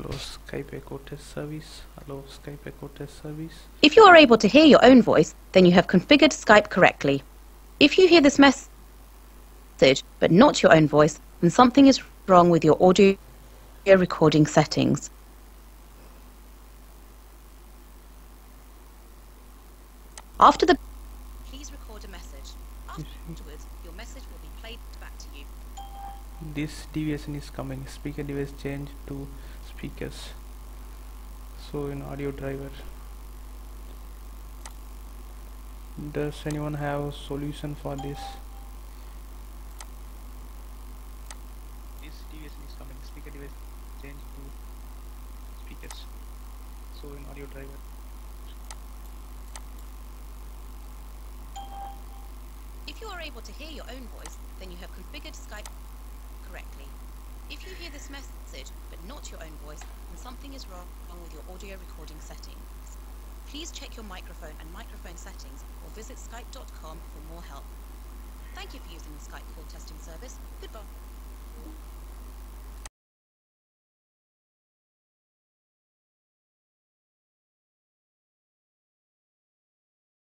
Hello Skype echo test service. Hello Skype echo test service. If you are able to hear your own voice, then you have configured Skype correctly. If you hear this message, but not your own voice, then something is wrong with your audio recording settings. After the please record a message. Afterwards, your message will be played back to you. This deviation is coming. Speaker device change to speakers. So in audio driver. Does anyone have a solution for this? This deviation is coming. Speaker device change to speakers. So in audio driver. If you are able to hear your own voice, then you have configured Skype correctly. If you hear this message, but not your own voice, then something is wrong with your audio recording settings. Please check your microphone and microphone settings or visit skype.com for more help. Thank you for using the Skype call testing service. Goodbye.